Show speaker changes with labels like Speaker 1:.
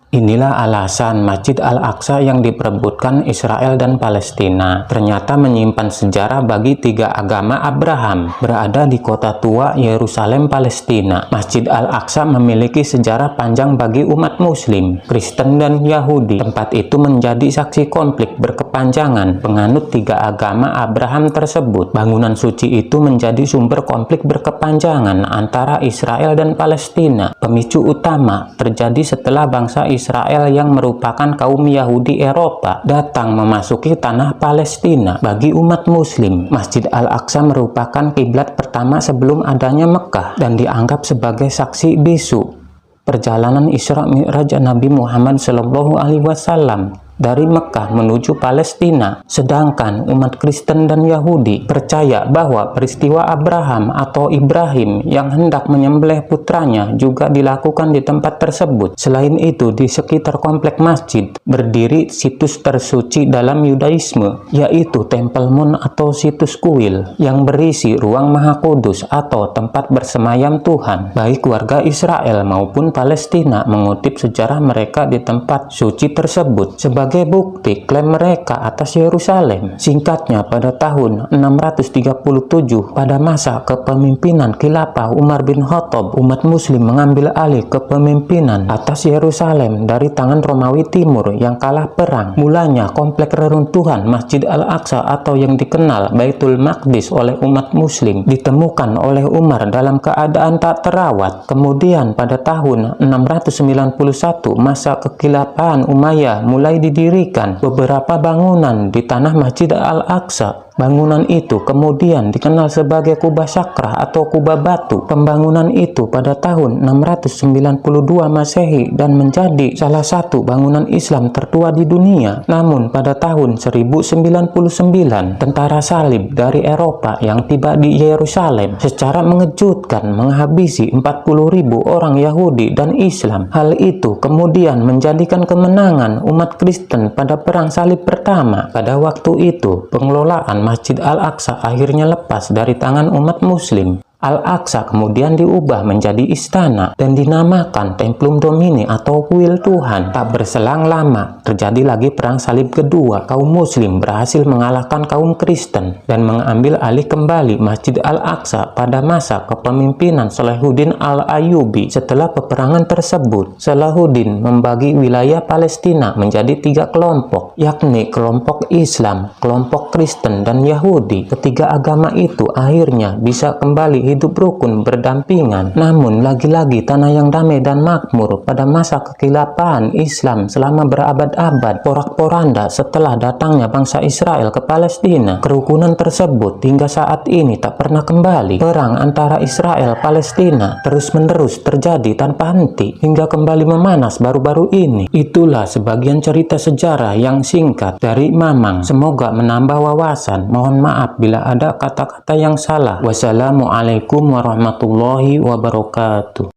Speaker 1: Inilah alasan Masjid Al-Aqsa yang diperebutkan Israel dan Palestina ternyata menyimpan sejarah bagi tiga agama Abraham. Berada di kota tua Yerusalem, Palestina, Masjid Al-Aqsa memiliki sejarah panjang bagi umat Muslim, Kristen, dan Yahudi. Tempat itu menjadi saksi konflik berkepanjangan penganut tiga agama Abraham tersebut. Bangunan suci itu menjadi sumber konflik berkepanjangan antara Israel dan Palestina. Pemicu utama terjadi setelah bangsa Israel yang merupakan kaum Yahudi Eropa datang memasuki tanah Palestina. Bagi umat Muslim, Masjid Al-Aqsa merupakan kiblat pertama sebelum adanya Mekah dan dianggap sebagai saksi bisu perjalanan Isra Mi'raj Nabi Muhammad SAW dari Mekah menuju Palestina. Sedangkan umat Kristen dan Yahudi percaya bahwa peristiwa Abraham atau Ibrahim yang hendak menyembelih putranya juga dilakukan di tempat tersebut. Selain itu, di sekitar komplek masjid berdiri situs tersuci dalam Yudaisme, yaitu Tempel Mun atau situs kuil yang berisi ruang Maha Kudus atau tempat bersemayam Tuhan. Baik warga Israel maupun Palestina mengutip sejarah mereka di tempat suci tersebut sebagai bukti klaim mereka atas Yerusalem. Singkatnya, pada tahun 637 pada masa kepemimpinan Khilafah Umar bin Khattab, umat Muslim mengambil alih kepemimpinan atas Yerusalem dari tangan Romawi Timur yang kalah perang. Mulanya komplek reruntuhan Masjid Al-Aqsa atau yang dikenal Baitul Maqdis oleh umat Muslim ditemukan oleh Umar dalam keadaan tak terawat. Kemudian pada tahun 691 masa kekhilafahan Umayyah mulai didirikan beberapa bangunan di tanah Masjid Al-Aqsa. Bangunan itu kemudian dikenal sebagai Kubah Sakrah atau Kubah Batu. Pembangunan itu pada tahun 692 Masehi dan menjadi salah satu bangunan Islam tertua di dunia. Namun pada tahun 1099, tentara salib dari Eropa yang tiba di Yerusalem secara mengejutkan menghabisi 40.000 orang Yahudi dan Islam. Hal itu kemudian menjadikan kemenangan umat Kristen pada Perang Salib pertama. Pada waktu itu, pengelolaan Masjid Al-Aqsa akhirnya lepas dari tangan umat Muslim. Al-Aqsa kemudian diubah menjadi istana dan dinamakan Templum Domini atau kuil Tuhan. Tak berselang lama, terjadi lagi Perang Salib kedua. Kaum Muslim berhasil mengalahkan kaum Kristen dan mengambil alih kembali Masjid Al-Aqsa pada masa kepemimpinan Salahuddin Al-Ayyubi. Setelah peperangan tersebut, Salahuddin membagi wilayah Palestina menjadi 3 kelompok, yakni kelompok Islam, kelompok Kristen, dan Yahudi. Ketiga agama itu akhirnya bisa kembali hidup rukun berdampingan. Namun lagi-lagi tanah yang damai dan makmur pada masa kekhilafahan Islam selama berabad-abad porak-poranda setelah datangnya bangsa Israel ke Palestina. Kerukunan tersebut hingga saat ini tak pernah kembali. Perang antara Israel Palestina terus-menerus terjadi tanpa henti hingga kembali memanas baru-baru ini. Itulah sebagian cerita sejarah yang singkat dari Mamang. Semoga menambah wawasan. Mohon maaf bila ada kata-kata yang salah. Wassalamualaikum warahmatullahi wabarakatuh.